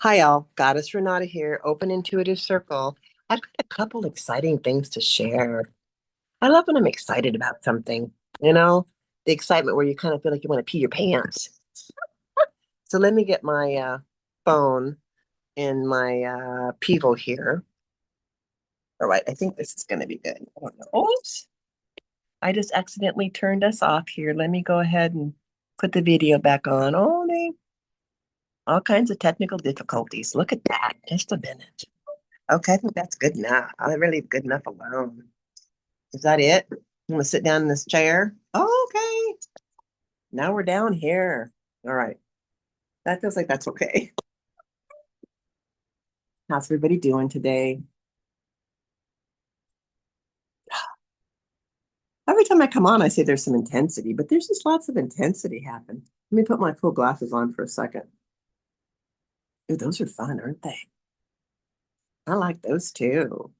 Hi, all. Goddess Renata here, Open Intuitive Circle. I've got a couple exciting things to share. I love when I'm excited about something, you know, the excitement where you kind of feel like you want to pee your pants. So let me get my phone in my Pivo here. All right, I think this is going to be good. I don't know. Oops, I just accidentally turned us off here. Let me go ahead and put the video back on. Oh, all kinds of technical difficulties. Look at that. Just a minute. Okay, I think that's good enough. I really good enough alone. Is that it? I'm gonna sit down in this chair. Oh, okay. Now we're down here. All right. That feels like that's okay. How's everybody doing today? Every time I come on, I say there's some intensity, but there's just lots of intensity happen. Let me put my cool glasses on for a second. Ooh, those are fun, aren't they? I like those too.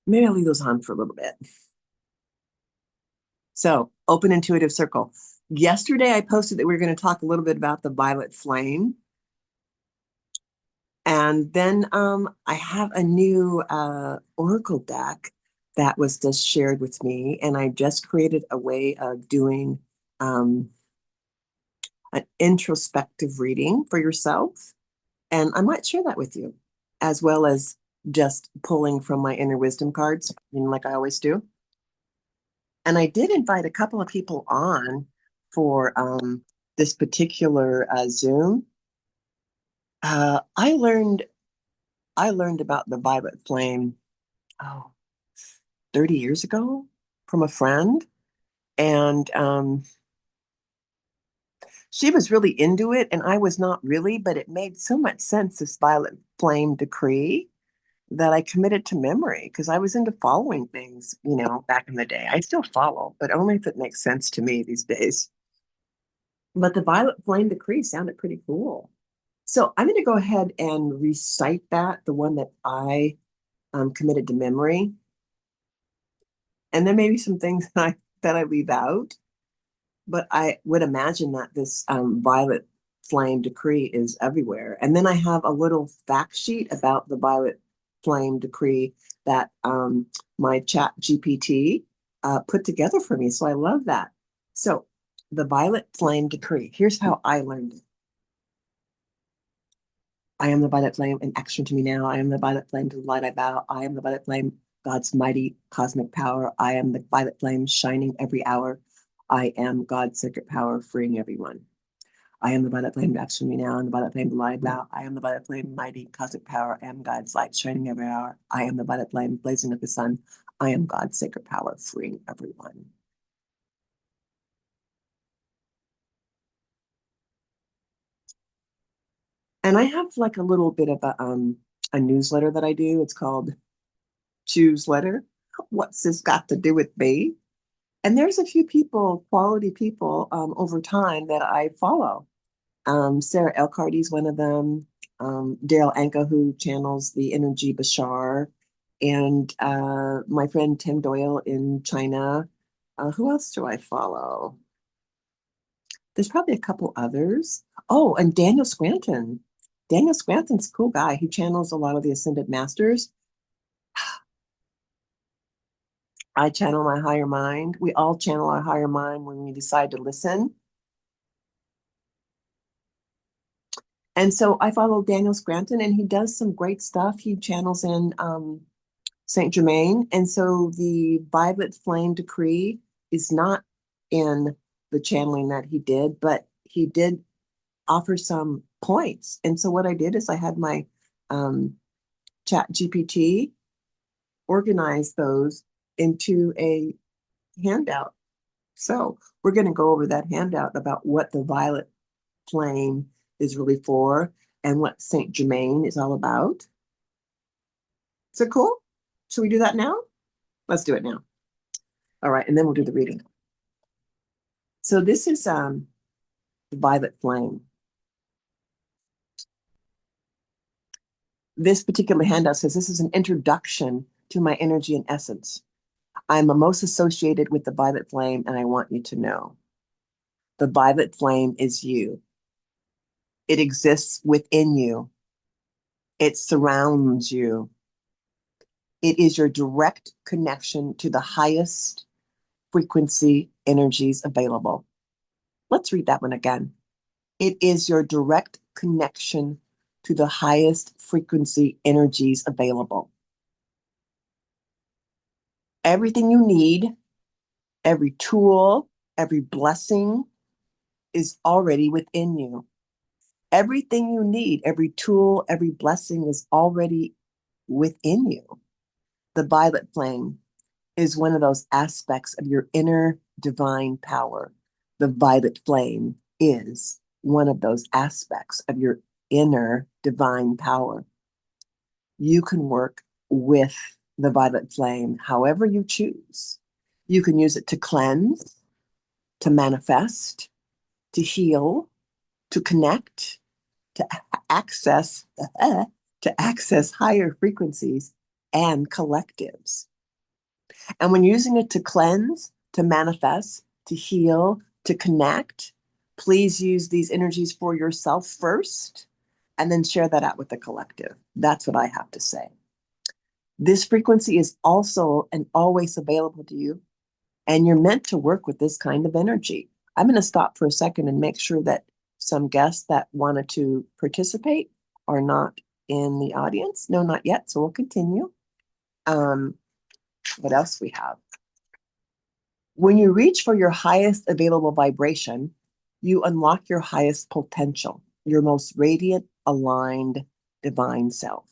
Maybe I'll leave those on for a little bit. So, open intuitive circle. Yesterday, I posted that we were going to talk a little bit about the violet flame. And then I have a new Oracle deck that was just shared with me, and I just created a way of doing um, an introspective reading for yourself. And I might share that with you, as well as just pulling from my inner wisdom cards, like I always do. And I did invite a couple of people on for this particular Zoom. I learned about the violet flame, oh, 30 years ago from a friend. And she was really into it, and I was not really, but it made so much sense, this violet flame decree, that I committed to memory because I was into following things, back in the day. I still follow, but only if it makes sense to me these days. But the violet flame decree sounded pretty cool. So I'm going to go ahead and recite that, the one that I committed to memory. And there may be some things that I leave out, but I would imagine that this violet flame decree is everywhere. And then I have a little fact sheet about the violet flame decree that my chat GPT put together for me. So I love that. So the violet flame decree, here's how I learned it. I am the violet flame, and action to me now. I am the violet flame, to the light I bow. I am the violet flame, God's mighty cosmic power. I am the violet flame, shining every hour. I am God's sacred power, freeing everyone. I am the violet flame, action to me now, and the violet flame, to the light I bow. I am the violet flame, mighty cosmic power. I am God's light, shining every hour. I am the violet flame, blazing up the sun. I am God's sacred power, freeing everyone. And I have like a little bit of a newsletter that I do. It's called Choose Letter. What's this got to do with me? And there's a few people, quality people, over time that I follow. Sarah Elkarty's one of them. Daryl Anka, who channels the energy Bashar, and my friend Tim Doyle in China. Who else do I follow? There's probably a couple others. Oh, and Daniel Scranton. Daniel Scranton's a cool guy. He channels a lot of the Ascended Masters. I channel my higher mind. We all channel our higher mind when we decide to listen. And so I follow Daniel Scranton, and he does some great stuff. He channels in Saint Germain. And so the Violet Flame Decree is not in the channeling that he did, but he did offer some points. And so what I did is I had my chat GPT organize those into a handout. So we're going to go over that handout about what the violet flame is really for and what Saint Germain is all about. Is it cool? Should we do that now? Let's do it now. All right, and then we'll do the reading. So this is the violet flame. This particular handout says this is an introduction to my energy and essence. I'm most associated with the violet flame, and I want you to know. The violet flame is you. It exists within you. It surrounds you. It is your direct connection to the highest frequency energies available. Let's read that one again. It is your direct connection to the highest frequency energies available. Everything you need, every tool, every blessing is already within you. Everything you need, every tool, every blessing is already within you. The violet flame is one of those aspects of your inner divine power. The violet flame is one of those aspects of your inner divine power. You can work with the violet flame however you choose. You can use it to cleanse, to manifest, to heal, to connect, to access to access higher frequencies and collectives. And when using it to cleanse, to manifest, to heal, to connect, please use these energies for yourself first and then share that out with the collective. That's what I have to say. This frequency is also and always available to you, and you're meant to work with this kind of energy. I'm going to stop for a second and make sure that some guests that wanted to participate are not in the audience. No, not yet. So we'll continue. What else we have? When you reach for your highest available vibration, you unlock your highest potential, your most radiant, aligned, divine self.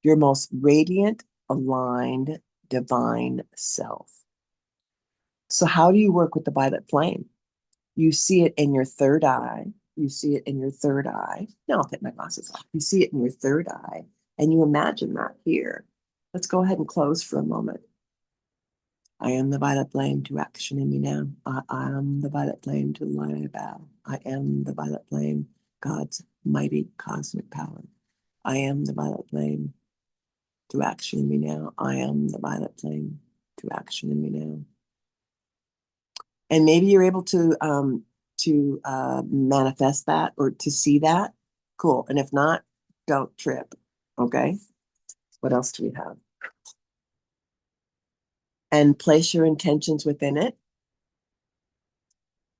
Your most radiant, aligned, divine self. So, how do you work with the violet flame? You see it in your third eye. You see it in your third eye. Now I'll take my glasses off. You see it in your third eye, and you imagine that here. Let's go ahead and close for a moment. I am the violet flame to action in me now. I am the violet flame to the light I bow. I am the violet flame, God's mighty cosmic power. I am the violet flame to action in me now. I am the violet flame to action in me now. And maybe you're able to manifest that or to see that. Cool. And if not, don't trip. Okay. What else do we have? And place your intentions within it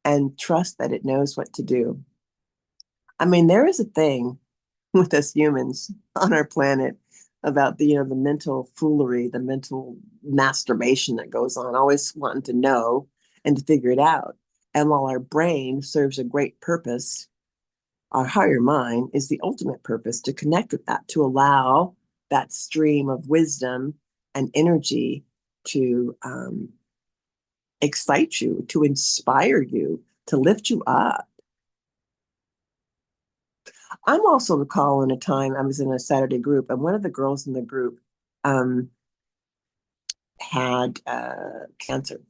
and trust that it knows what to do. I mean, there is a thing with us humans on our planet about the mental foolery, the mental masturbation that goes on, always wanting to know and to figure it out. And while our brain serves a great purpose, our higher mind is the ultimate purpose to connect with that, to allow that stream of wisdom and energy to excite you, to inspire you, to lift you up. I'm also recalling a time I was in a Saturday group, and one of the girls in the group had cancer.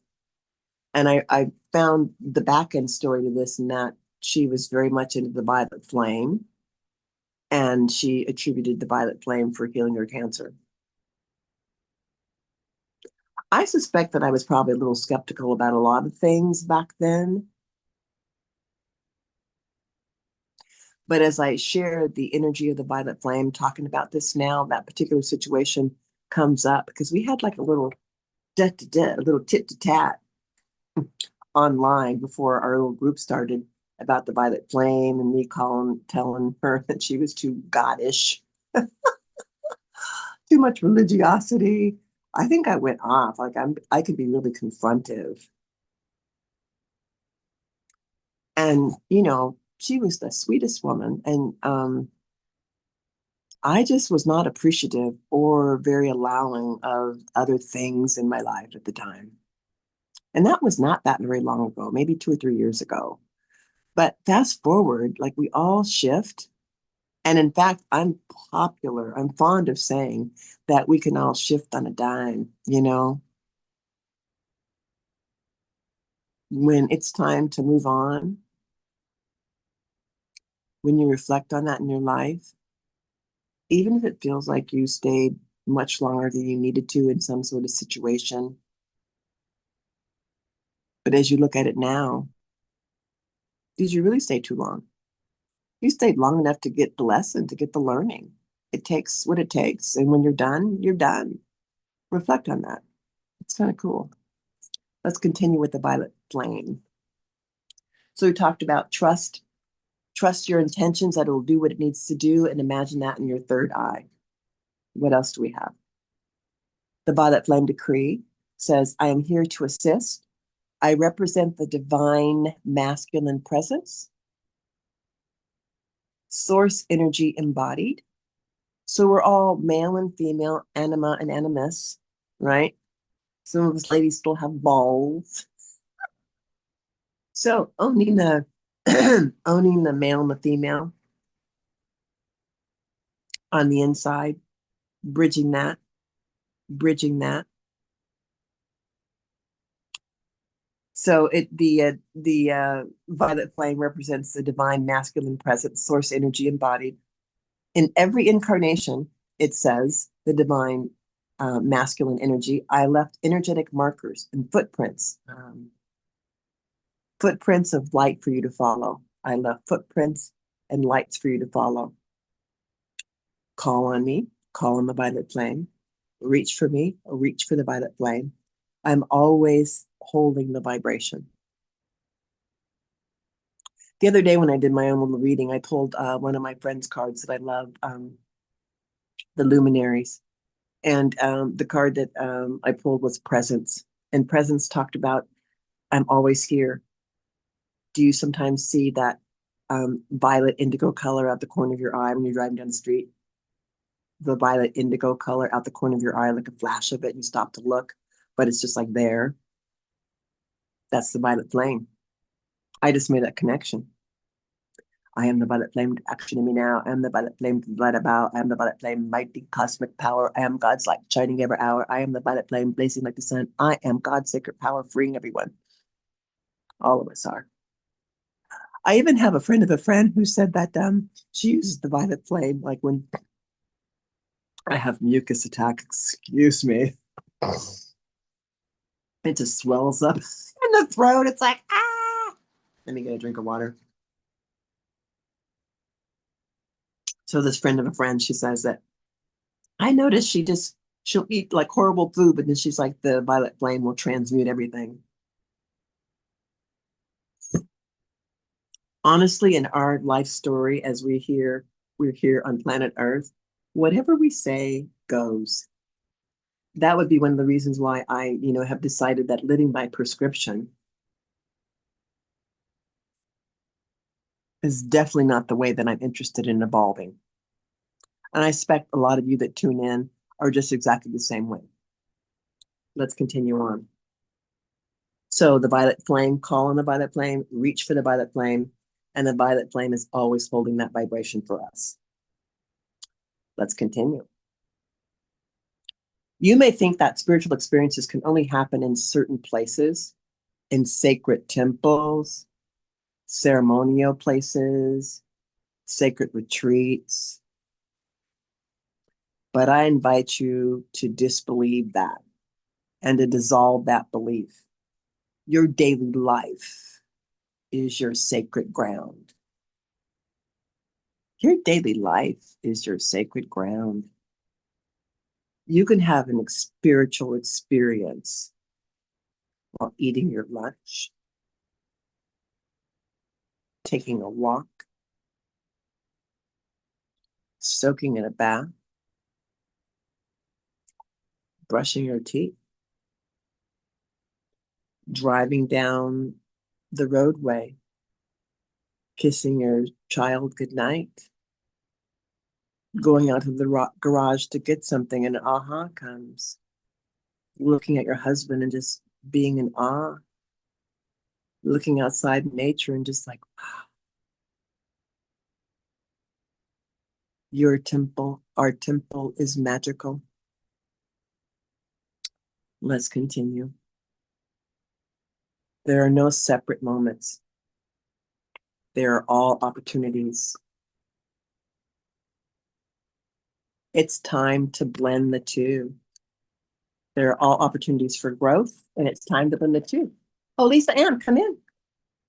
And I found the back end story to this, and that she was very much into the violet flame, and she attributed the violet flame for healing her cancer. I suspect that I was probably a little skeptical about a lot of things back then. But as I share the energy of the violet flame, talking about this now, that particular situation comes up because we had like a little a little tit to tat online before our little group started about the violet flame and me telling her that she was too goddish, too much religiosity. I think I went off. Like I could be really confrontive. And, she was the sweetest woman. And I just was not appreciative or very allowing of other things in my life at the time. And that was not that very long ago, maybe 2 or 3 years ago. But fast forward, like we all shift. And in fact, I'm fond of saying that we can all shift on a dime. When it's time to move on, when you reflect on that in your life, even if it feels like you stayed much longer than you needed to in some sort of situation. But as you look at it now, did you really stay too long? You stayed long enough to get the lesson, to get the learning. It takes what it takes. And when you're done, you're done. Reflect on that. It's kind of cool. Let's continue with the violet flame. So we talked about trust. Trust your intentions that it'll do what it needs to do, and imagine that in your third eye. What else do we have? The violet flame decree says, I am here to assist. I represent the divine masculine presence, source energy embodied. So we're all male and female, anima and animus, right? Some of us ladies still have balls. So owning the owning the male and the female on the inside, bridging that, bridging that. So the violet flame represents the divine masculine presence, source energy embodied. In every incarnation, it says the divine masculine energy. I left energetic markers and footprints, footprints of light for you to follow. I left footprints and lights for you to follow. Call on me, call on the violet flame. Reach for me, or reach for the violet flame. I'm always holding the vibration. The other day when I did my own little reading, I pulled one of my friend's cards that I love, the luminaries. And the card that I pulled was presence. And presence talked about, I'm always here. Do you sometimes see that violet indigo color out the corner of your eye when you're driving down the street? The violet indigo color out the corner of your eye, like a flash of it, and you stop to look, but it's just like there. That's the violet flame. I just made that connection. I am the violet flame, action in me now. I am the violet flame, light about. I am the violet flame, mighty cosmic power. I am God's light, shining every hour. I am the violet flame, blazing like the sun. I am God's sacred power, freeing everyone. All of us are. I even have a friend of a friend who said that she uses the violet flame, like when I have mucus attack, excuse me. It just swells up in the throat. It's like, ah. Let me get a drink of water. So this friend of a friend, she says that I noticed she'll eat like horrible food, but then she's like, the violet flame will transmute everything. Honestly, in our life story, as we're here on planet Earth, whatever we say goes. That would be one of the reasons why I, have decided that living by prescription is definitely not the way that I'm interested in evolving. And I expect a lot of you that tune in are just exactly the same way. Let's continue on. So the violet flame, call on the violet flame, reach for the violet flame, and the violet flame is always holding that vibration for us. Let's continue. You may think that spiritual experiences can only happen in certain places, in sacred temples, ceremonial places, sacred retreats. But I invite you to disbelieve that and to dissolve that belief. Your daily life is your sacred ground. Your daily life is your sacred ground. You can have a spiritual experience while eating your lunch, taking a walk, soaking in a bath, brushing your teeth, driving down the roadway, kissing your child goodnight, going out to the garage to get something and aha comes, looking at your husband and just being in awe, looking outside nature and just like, wow. Your temple, our temple is magical. Let's continue. There are no separate moments. They are all opportunities. It's time to blend the two. There are all opportunities for growth, and it's time to blend the two. Oh, Lisa Ann, come in.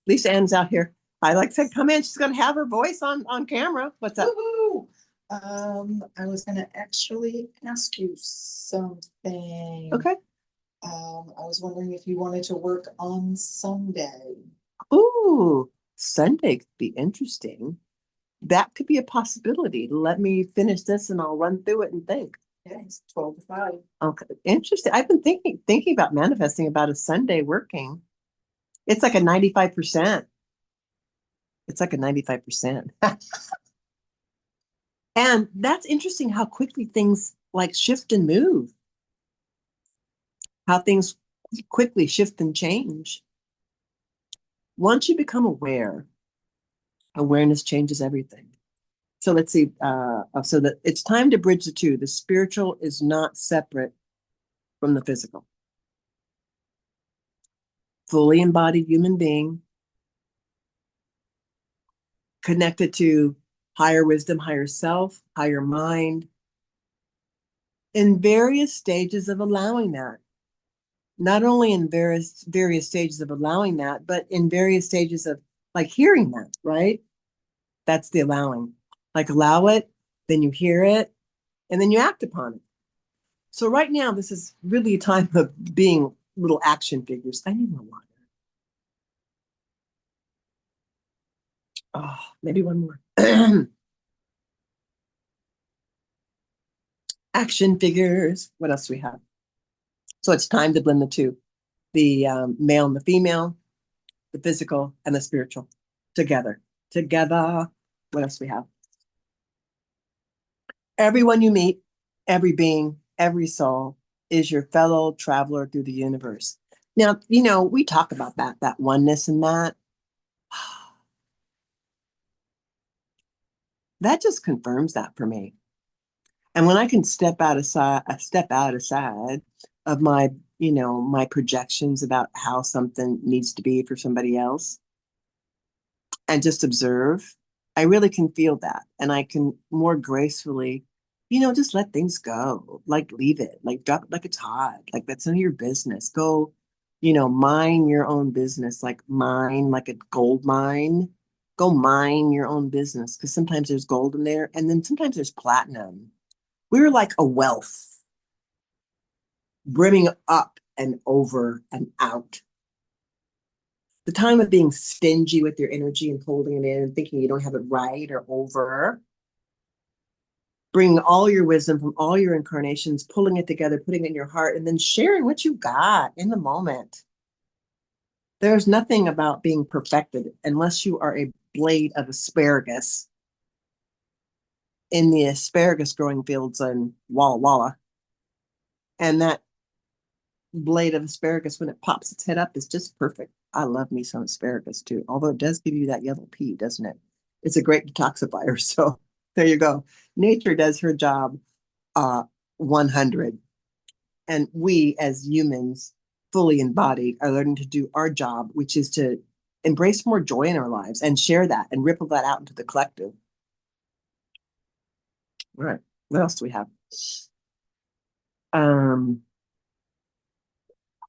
Lisa Ann's out here. I like said, come in. She's gonna have her voice on camera. What's up? Woohoo! I was gonna actually ask you something. Okay. I was wondering if you wanted to work on Sunday. Ooh, Sunday could be interesting. That could be a possibility. Let me finish this and I'll run through it and think. Yeah, it's 12 to 5. Okay, interesting. I've been thinking about manifesting about a Sunday working. It's like a 95%. It's like a 95%. And that's interesting how quickly things like shift and move, how things quickly shift and change. Once you become aware, awareness changes everything. So let's see. So that it's time to bridge the two. The spiritual is not separate from the physical. Fully embodied human being, connected to higher wisdom, higher self, higher mind, in various stages of allowing that. Not only in various stages of allowing that, but in various stages of like hearing that, right? That's the allowing. Like allow it, then you hear it, and then you act upon it. So right now, this is really a time of being little action figures. I need more water. Oh, maybe one more. Action figures. What else do we have? So it's time to blend the two, the male and the female, the physical and the spiritual together. Together. What else do we have? Everyone you meet, every being, every soul is your fellow traveler through the universe. Now, we talk about that oneness and that. That just confirms that for me. And when I can step out aside of my projections about how something needs to be for somebody else and just observe, I really can feel that. And I can more gracefully, just let things go, like leave it, like drop it like it's hot, like that's none of your business. Go, mine your own business, like mine, like a gold mine. Go mine your own business because sometimes there's gold in there and then sometimes there's platinum. We're like a wealth brimming up and over and out. The time of being stingy with your energy and holding it in and thinking you don't have it right or over, bringing all your wisdom from all your incarnations, pulling it together, putting it in your heart, and then sharing what you got in the moment. There's nothing about being perfected unless you are a blade of asparagus in the asparagus growing fields in Walla Walla. And that blade of asparagus, when it pops its head up, is just perfect. I love me some asparagus too, although it does give you that yellow pea, doesn't it? It's a great detoxifier. So there you go. Nature does her job 100. And we as humans, fully embodied, are learning to do our job, which is to embrace more joy in our lives and share that and ripple that out into the collective. All right. What else do we have? Um,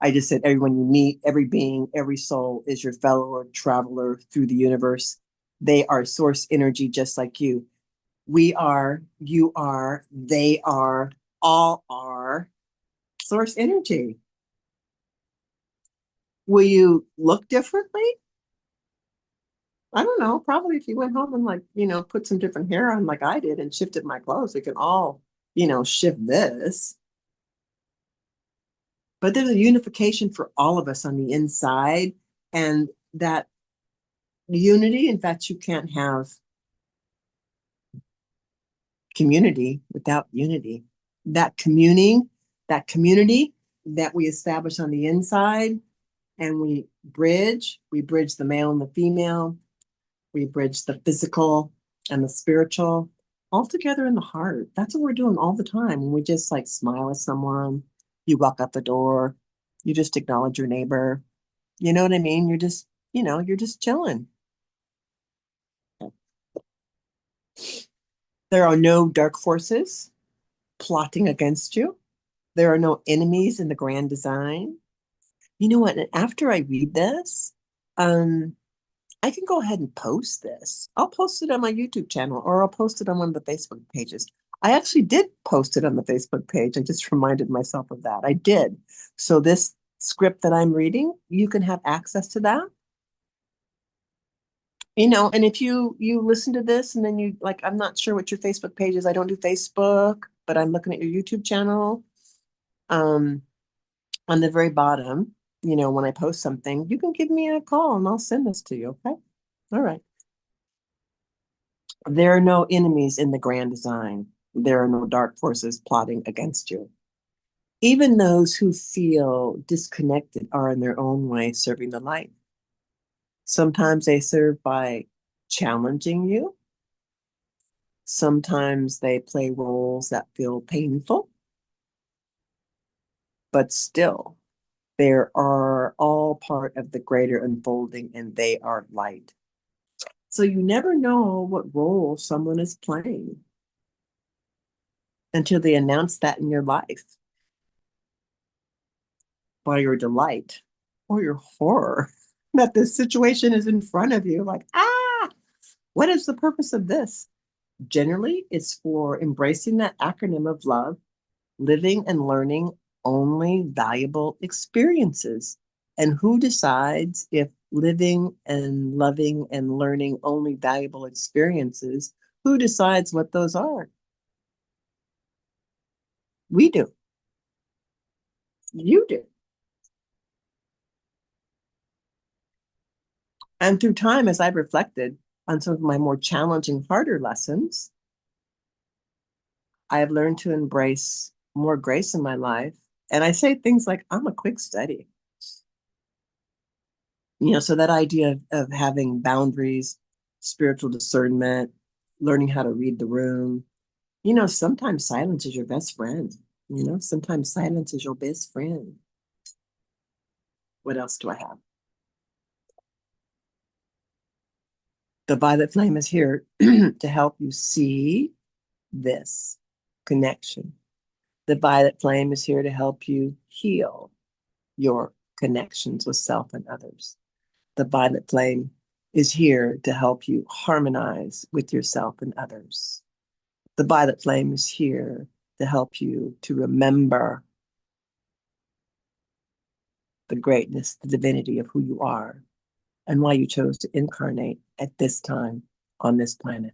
I just said everyone you meet, every being, every soul is your fellow or traveler through the universe. They are source energy just like you. We are, you are, they are, all are source energy. Will you look differently? I don't know. Probably if you went home and put some different hair on like I did and shifted my clothes, we can all, shift this. But there's a unification for all of us on the inside. And that unity, in fact, you can't have community without unity. That community that we establish on the inside and we bridge the male and the female, we bridge the physical and the spiritual all together in the heart. That's what we're doing all the time. When we just like smile at someone, you walk out the door, you just acknowledge your neighbor. You know what I mean? You're just chilling. There are no dark forces plotting against you. There are no enemies in the grand design. You know what? And after I read this, um, I can go ahead and post this. I'll post it on my YouTube channel or I'll post it on one of the Facebook pages. I actually did post it on the Facebook page. I just reminded myself of that. I did. So this script that I'm reading, you can have access to that. And if you listen to this and then you like, I'm not sure what your Facebook page is. I don't do Facebook, but I'm looking at your YouTube channel. Um, on the very bottom, when I post something, you can give me a call and I'll send this to you. Okay. All right. There are no enemies in the grand design. There are no dark forces plotting against you. Even those who feel disconnected are in their own way serving the light. Sometimes they serve by challenging you. Sometimes they play roles that feel painful, but still, they are all part of the greater unfolding and they are light. So you never know what role someone is playing until they announce that in your life by your delight or your horror that this situation is in front of you. Like, what is the purpose of this? Generally, it's for embracing that acronym of love, living and learning only valuable experiences. And who decides if living and loving and learning only valuable experiences, who decides what those are? We do. You do. And through time, as I've reflected on some of my more challenging, harder lessons, I have learned to embrace more grace in my life. And I say things like, I'm a quick study. So that idea of having boundaries, spiritual discernment, learning how to read the room. Sometimes silence is your best friend. Sometimes silence is your best friend. What else do I have? The violet flame is here to help you see this connection. The violet flame is here to help you heal your connections with self and others. The violet flame is here to help you harmonize with yourself and others. The violet flame is here to help you to remember the greatness, the divinity of who you are and why you chose to incarnate at this time on this planet.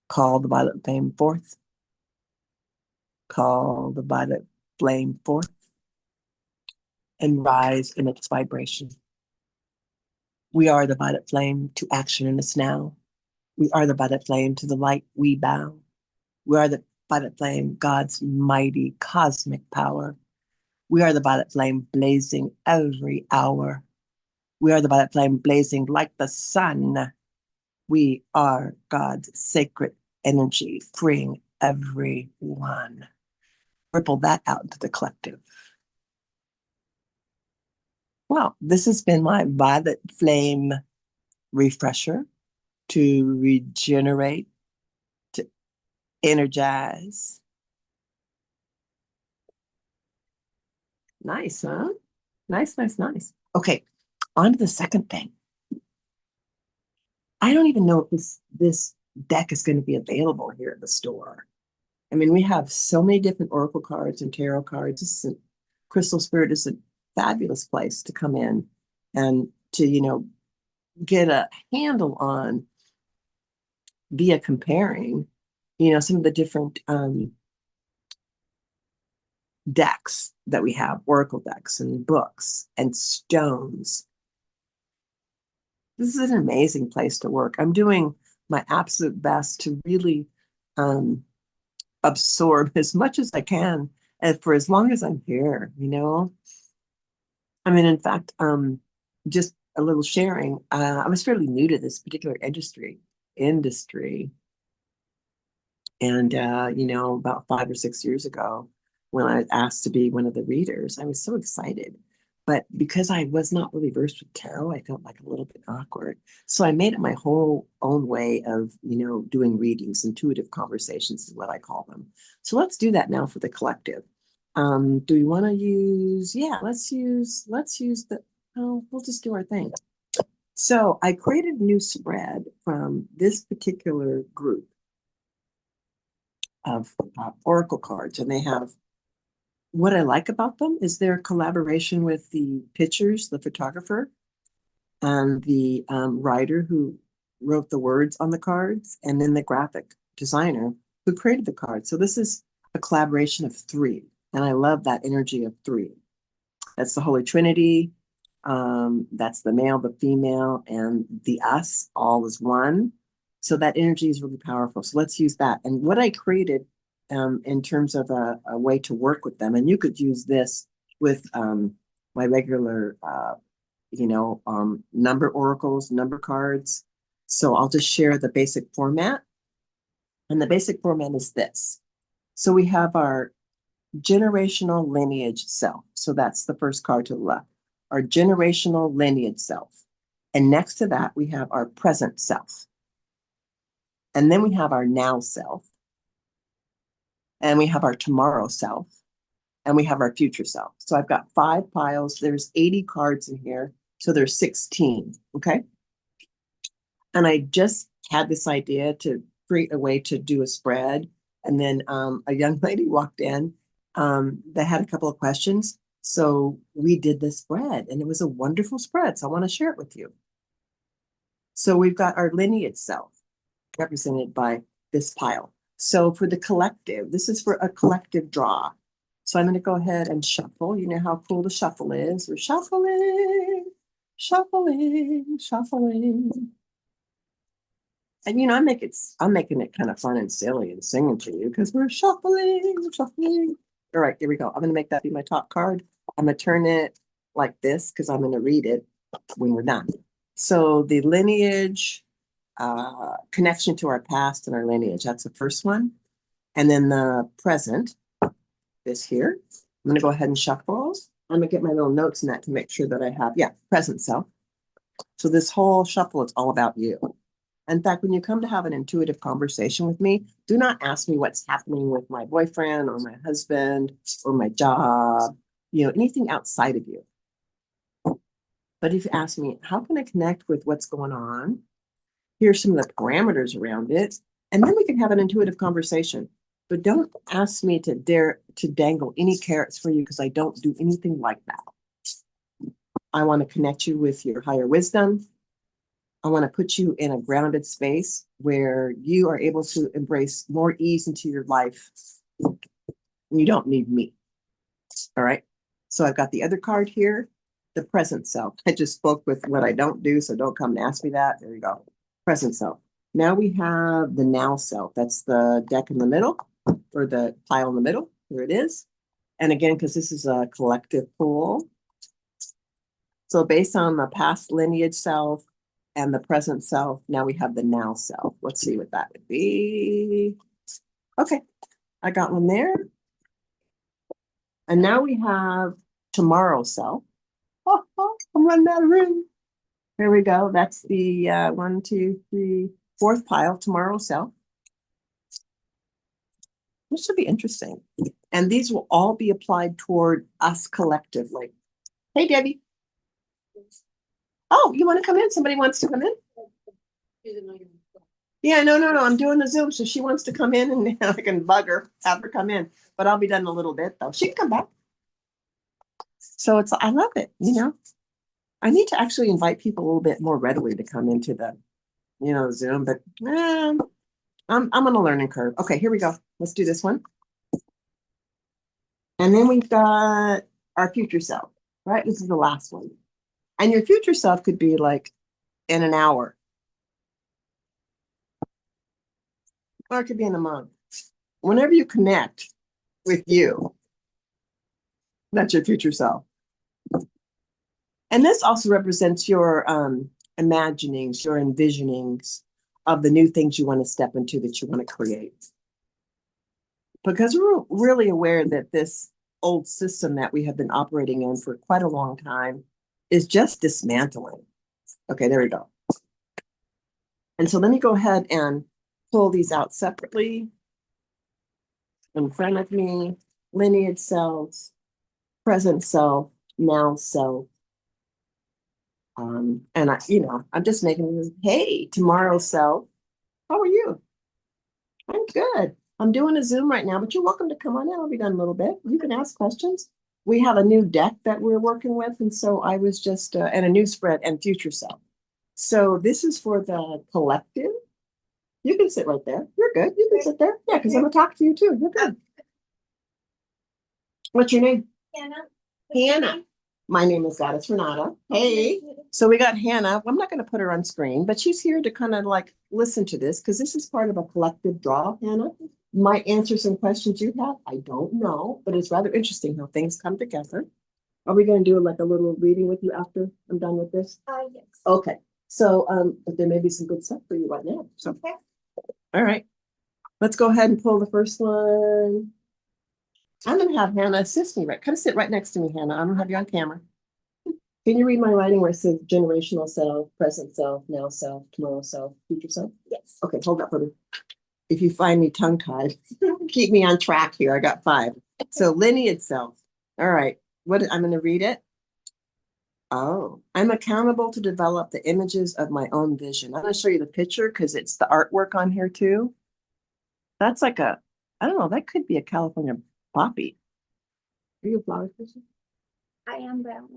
Call the violet flame forth. Call the violet flame forth and rise in its vibration. We are the violet flame to action in us now. We are the violet flame to the light we bow. We are the violet flame, God's mighty cosmic power. We are the violet flame blazing every hour. We are the violet flame blazing like the sun. We are God's sacred energy, freeing everyone. Ripple that out into the collective. Well, this has been my violet flame refresher to regenerate, to energize. Nice, huh? Nice, nice, nice. Okay, on to the second thing. I don't even know if this deck is going to be available here at the store. I mean, we have so many different oracle cards and tarot cards. Crystal Spirit is a fabulous place to come in and to, get a handle on via comparing, some of the different decks that we have, oracle decks and books and stones. This is an amazing place to work. I'm doing my absolute best to really absorb as much as I can and for as long as I'm here. I mean, in fact, just a little sharing. I was fairly new to this particular industry. And, about 5 or 6 years ago, when I was asked to be one of the readers, I was so excited. But because I was not really versed with tarot, I felt like a little bit awkward. So I made it my whole own way of, doing readings. Intuitive conversations is what I call them. So let's do that now for the collective. Do we want to use, yeah, let's use we'll just do our thing. So I created a new spread from this particular group of oracle cards, and they have what I like about them is their collaboration with the pitchers, the photographer, and the writer who wrote the words on the cards, and then the graphic designer who created the cards. So this is a collaboration of three, and I love that energy of three. That's the Holy Trinity. That's the male, the female, and the us, all is one. So that energy is really powerful. So let's use that. And what I created in terms of a way to work with them, and you could use this with my regular, number oracles, number cards. So I'll just share the basic format. And the basic format is this. So we have our generational lineage self. So that's the first card to the left, our generational lineage self. And next to that, we have our present self. And then we have our now self. And we have our tomorrow self. And we have our future self. So I've got 5 piles. There's 80 cards in here. So there's 16. Okay. And I just had this idea to create a way to do a spread. And then a young lady walked in that had a couple of questions. So we did this spread, and it was a wonderful spread. So I want to share it with you. So we've got our lineage self represented by this pile. So for the collective, this is for a collective draw. So I'm going to go ahead and shuffle. You know how cool the shuffle is. We're shuffling, shuffling, shuffling. And I'm making it kind of fun and silly and singing to you because we're shuffling, shuffling. All right, here we go. I'm going to make that be my top card. I'm going to turn it like this because I'm going to read it when we're done. So the lineage, connection to our past and our lineage, that's the first one. And then the present, this here. I'm going to go ahead and shuffle. I'm going to get my little notes in that to make sure that I have, present self. So this whole shuffle, it's all about you. In fact, when you come to have an intuitive conversation with me, do not ask me what's happening with my boyfriend or my husband or my job, anything outside of you. But if you ask me, how can I connect with what's going on? Here's some of the parameters around it. And then we can have an intuitive conversation. But don't ask me to dare to dangle any carrots for you because I don't do anything like that. I want to connect you with your higher wisdom. I want to put you in a grounded space where you are able to embrace more ease into your life. You don't need me. All right. So I've got the other card here, the present self. I just spoke with what I don't do, so don't come and ask me that. There you go. Present self. Now we have the now self. That's the deck in the middle, or the pile in the middle. Here it is. And again, because this is a collective pool. So based on the past lineage self and the present self, now we have the now self. Let's see what that would be. Okay, I got one there. And now we have tomorrow self. Oh, I'm running out of room. There we go. That's the 1, 2, 3, 4th pile, tomorrow self. This should be interesting. And these will all be applied toward us collectively. Hey, Debbie. Oh, you want to come in? Somebody wants to come in? Yeah, no. I'm doing the Zoom. So she wants to come in and I can bug her, have her come in. But I'll be done in a little bit though. She can come back. So I love it, I need to actually invite people a little bit more readily to come into the, Zoom, but I'm on a learning curve. Okay, here we go. Let's do this one. And then we've got our future self, right? This is the last one. And your future self could be like in an hour, or it could be in a month. Whenever you connect with you, that's your future self. And this also represents your imaginings, your envisionings of the new things you want to step into, that you want to create. Because we're really aware that this old system that we have been operating in for quite a long time is just dismantling. Okay, there we go. And so let me go ahead and pull these out separately. In front of me, lineage selves, present self, now self, And I'm just making this, hey, tomorrow self, how are you? I'm good. I'm doing a Zoom right now, but you're welcome to come on in. I'll be done in a little bit. You can ask questions. We have a new deck that we're working with, and so I was just, and a new spread and future self. So this is for the collective. You can sit right there. You're good. You can sit there. Yeah, because I'm gonna talk to you too. You're good. What's your name? Hannah. Hannah. My name is Goddess Renata. Hey. So we got Hannah. I'm not going to put her on screen, but she's here to kind of like listen to this because this is part of a collective draw, Hannah. Might answer some questions you have. I don't know, but it's rather interesting how things come together. Are we going to do like a little reading with you after I'm done with this? Yes. Okay. So but there may be some good stuff for you right now. So Okay. all right. Let's go ahead and pull the first one. I'm going to have Hannah assist me, right? Come sit right next to me, Hannah. I'm going to have you on camera. Can you read my writing where it says generational self, present self, now self, tomorrow self, future self? Yes. Okay, hold that for me. If you find me tongue-tied, keep me on track here. I got 5. So lineage self. All right. I'm going to read it. Oh, I'm accountable to develop the images of my own vision. I'm going to show you the picture because it's the artwork on here too. That's like I don't know, that could be a California poppy. Are you a flower person? I am brown.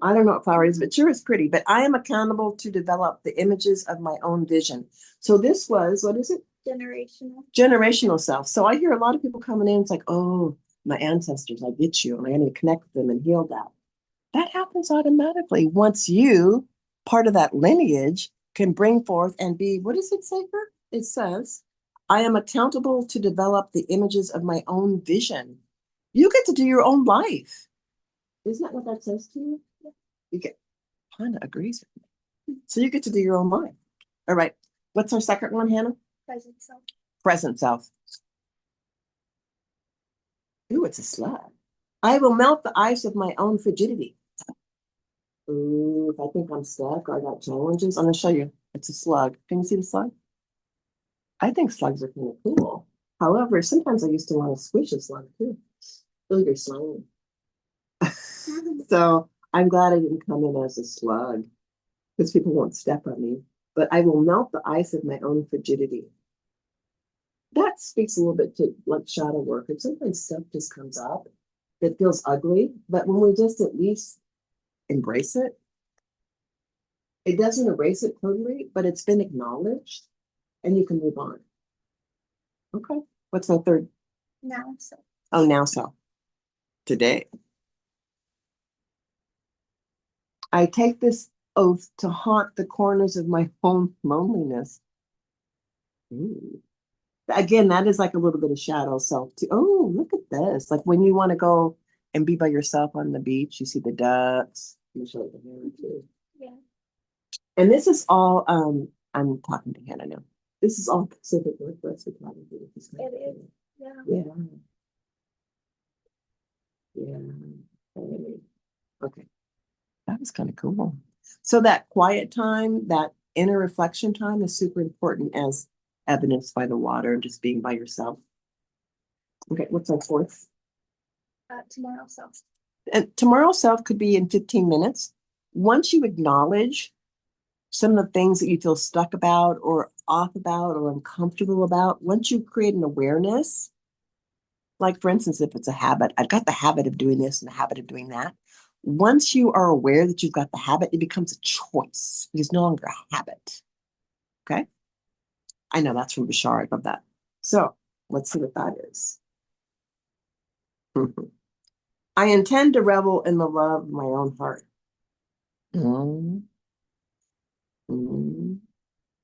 I don't know what flower is, but sure is pretty. But I am accountable to develop the images of my own vision. So this was, what is it? Generational. Generational self. So I hear a lot of people coming in, it's like, oh, my ancestors, I get you, and I need to connect with them and heal that. That happens automatically once you, part of that lineage, can bring forth and be, what does it say here? It says, I am accountable to develop the images of my own vision. You get to do your own life. Isn't that what that says to you? You get, Hannah agrees with me. So you get to do your own life. All right. What's our second one, Hannah? Present self. Present self. Ooh, it's a slug. I will melt the ice of my own frigidity. Ooh, if I think I'm stuck or I got challenges, I'm going to show you. It's a slug. Can you see the slug? I think slugs are kind of cool. However, sometimes I used to want to squish a slug too. Oh, you're slimy. So I'm glad I didn't come in as a slug because people won't step on me. But I will melt the ice of my own frigidity. That speaks a little bit to like shadow work. And sometimes stuff just comes up that feels ugly. But when we just at least embrace it, it doesn't erase it totally, but it's been acknowledged and you can move on. Okay. What's my third? Now self. Oh, now self. Today. I take this oath to haunt the corners of my own loneliness. Ooh. Again, that is like a little bit of shadow self too. Oh, look at this. Like when you want to go and be by yourself on the beach, you see the ducks. Let me show you the Hannah too. Yeah. And this is all I'm talking to Hannah now. This is all Pacific Northwest photography. It is. Yeah. Yeah. Yeah. Okay. That was kind of cool. So that quiet time, that inner reflection time is super important as evidenced by the water and just being by yourself. Okay, what's our fourth? Tomorrow self. And tomorrow self could be in 15 minutes. Once you acknowledge some of the things that you feel stuck about or off about or uncomfortable about, once you create an awareness, like for instance, if it's a habit, I've got the habit of doing this and the habit of doing that. Once you are aware that you've got the habit, it becomes a choice. It is no longer a habit. Okay. I know that's from Bashar. I love that. So let's see what that is. I intend to revel in the love of my own heart. Mm. Mm.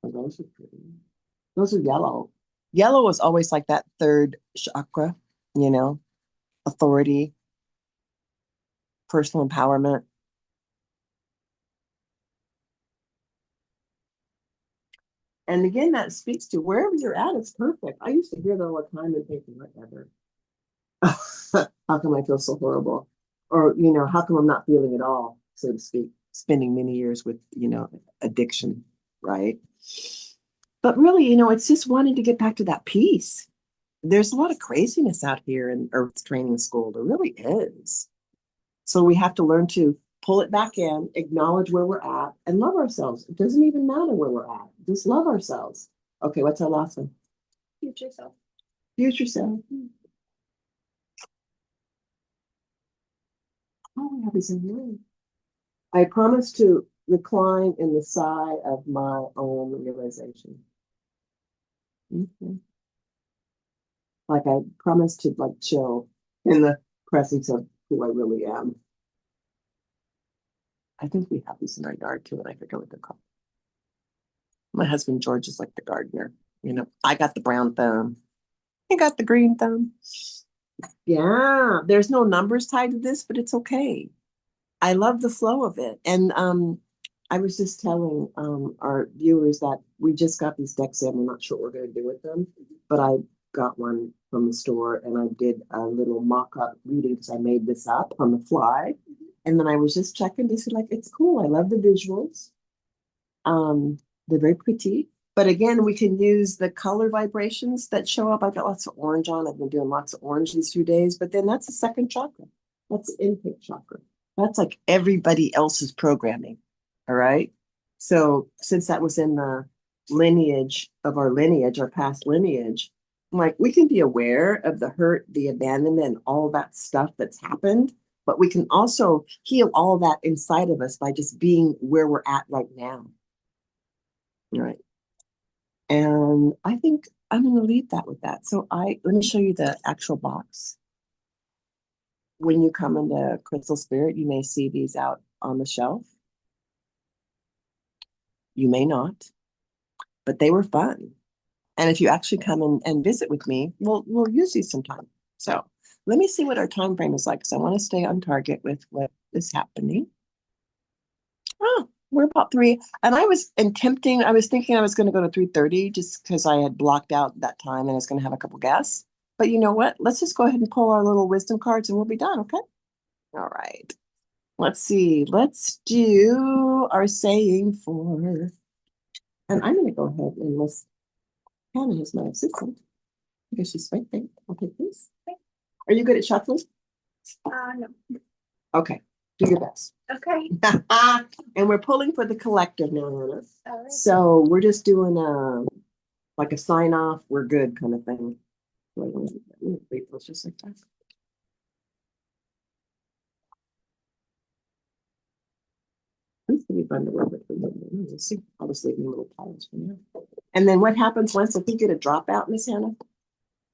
Oh, those are pretty. Those are yellow. Yellow is always like that third chakra, authority, personal empowerment. And again, that speaks to wherever you're at, it's perfect. I used to hear that all the time and think, whatever. How come I feel so horrible? Or, how come I'm not feeling at all, so to speak, spending many years with, addiction, right? But really, it's just wanting to get back to that peace. There's a lot of craziness out here in Earth's training school. There really is. So we have to learn to pull it back in, acknowledge where we're at, and love ourselves. It doesn't even matter where we're at. Just love ourselves. Okay, what's our last one? Future self. Future self. Oh, we have these in here. I promise to recline in the sigh of my own realization. Like I promise to like chill in the presence of who I really am. I think we have these in our yard too, and I forget what they're called. My husband George is like the gardener. I got the brown thumb. He got the green thumb. Yeah, there's no numbers tied to this, but it's okay. I love the flow of it. And I was just telling our viewers that we just got these decks in. We're not sure what we're going to do with them, but I got one from the store and I did a little mock-up reading because I made this up on the fly. And then I was just checking to see, like, it's cool. I love the visuals. They're very pretty. But again, we can use the color vibrations that show up. I've got lots of orange on. I've been doing lots of orange these few days, but then that's the second chakra. That's the intake chakra. That's like everybody else's programming. All right. So since that was in the lineage of our lineage, our past lineage, I'm like, we can be aware of the hurt, the abandonment, and all that stuff that's happened, but we can also heal all that inside of us by just being where we're at right now. All right. And I think I'm going to leave that with that. So let me show you the actual box. When you come into Crystal Spirit, you may see these out on the shelf. You may not, but they were fun. And if you actually come and visit with me, we'll use these sometime. So let me see what our time frame is like, because I want to stay on target with what is happening. Oh, we're about 3. And I was thinking I was going to go to 3:30 just because I had blocked out that time and I was going to have a couple guests. But you know what? Let's just go ahead and pull our little wisdom cards and we'll be done, okay? All right. Let's see. Let's do our saying for, and I'm going to go ahead and list Hannah as my assistant. I guess she's right there. I'll take this. Are you good at shuffling? No. Okay. Do your best. Okay. And we're pulling for the collective now, Hannah. All right. So we're just doing like a sign off, we're good kind of thing. Wait, let's just like that. It's gonna be fun to work with. Let's see. I'll just leave you little piles for now. And then what happens once if we get a dropout, Miss Hannah?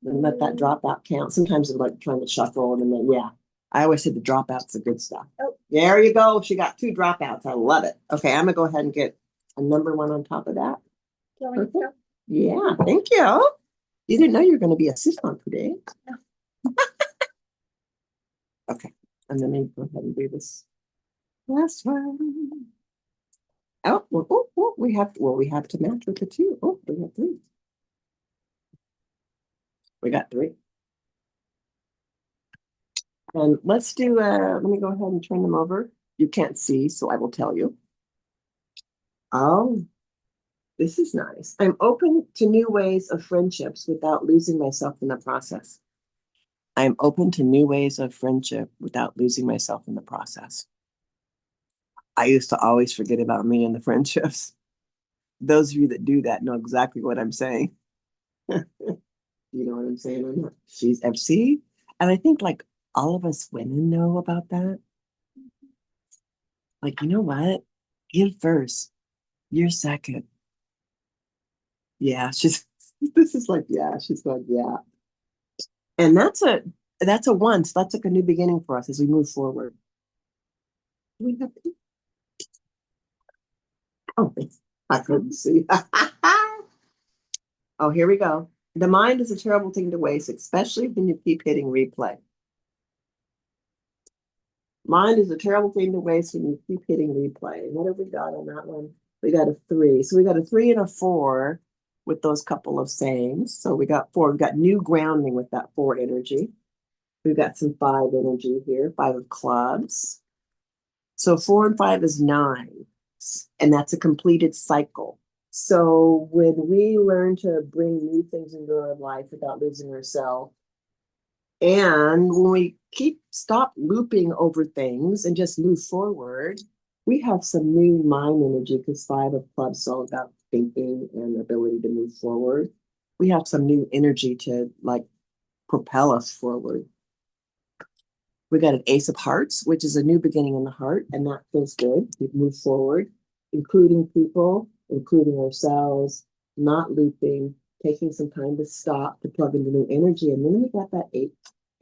Then let that dropout count. Sometimes it's like trying to shuffle and then yeah. I always say the dropouts are good stuff. Oh. There you go. She got 2 dropouts. I love it. Okay, I'm gonna go ahead and get a number 1 on top of that. Do you want me to go? Yeah, thank you. You didn't know you were going to be assistant today. No. Okay, and then we go ahead and do this last one. Oh, we have to match with the 2. Oh, we have 3. We got 3. And let's do, let me go ahead and turn them over. You can't see, so I will tell you. Oh, this is nice. I'm open to new ways of friendships without losing myself in the process. I'm open to new ways of friendship without losing myself in the process. I used to always forget about me in the friendships. Those of you that do that know exactly what I'm saying. You know what I'm saying or not? She's FC. And I think like all of us women know about that. Like, you know what? Give first. You're second. Yeah, this is like, yeah, she's going, yeah. And that's a 1. So that's like a new beginning for us as we move forward. We have oh, I couldn't see. Oh, here we go. The mind is a terrible thing to waste, especially when you keep hitting replay. Mind is a terrible thing to waste when you keep hitting replay. What have we got on that one? We got a 3. So we got a 3 and a 4 with those couple of sayings. So we got 4. We've got new grounding with that 4 energy. We've got some 5 energy here, 5 of clubs. So 4 and 5 is 9. And that's a completed cycle. So when we learn to bring new things into our life without losing ourselves, And when we stop looping over things and just move forward, we have some new mind energy because Five of Clubs is all about thinking and ability to move forward. We have some new energy to like propel us forward. We got an Ace of Hearts, which is a new beginning in the heart, and that feels good. We move forward, including people, including ourselves, not looping, taking some time to stop to plug into new energy. And then we got that Eight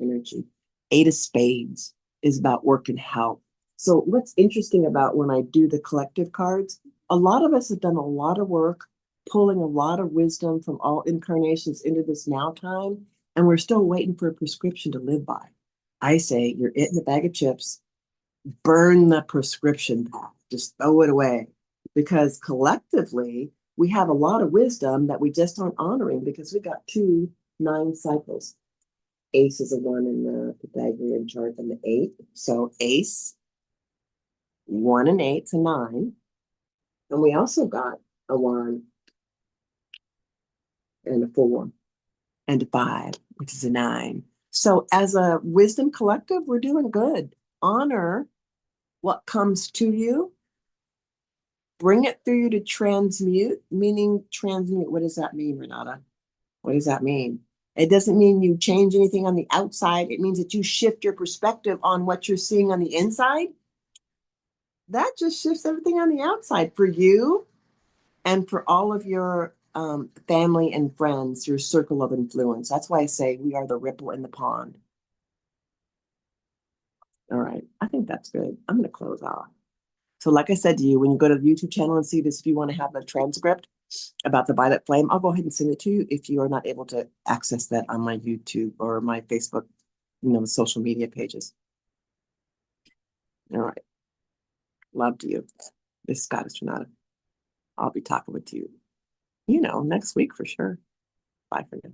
energy. Eight of Spades is about work and health. So what's interesting about when I do the collective cards, a lot of us have done a lot of work, pulling a lot of wisdom from all incarnations into this now time, and we're still waiting for a prescription to live by. I say you're eating a bag of chips, burn the prescription pack, just throw it away. Because collectively, we have a lot of wisdom that we just aren't honoring because we got 9 cycles. Ace is a 1 in the Pythagorean chart and the 8. So Ace, 1 and 8 to 9. And we also got a 1 and a 4 and a 5, which is a 9. So as a wisdom collective, we're doing good. Honor what comes to you, bring it through you to transmute, meaning transmute. What does that mean, Renata? What does that mean? It doesn't mean you change anything on the outside. It means that you shift your perspective on what you're seeing on the inside. That just shifts everything on the outside for you and for all of your family and friends, your circle of influence. That's why I say we are the ripple in the pond. All right, I think that's good. I'm going to close off. So like I said to you, when you go to the YouTube channel and see this, if you want to have a transcript about the violet flame, I'll go ahead and send it to you if you are not able to access that on my YouTube or my Facebook, the social media pages. All right. Love to you. This is Goddess Renata. I'll be talking with you, next week for sure. Bye for now.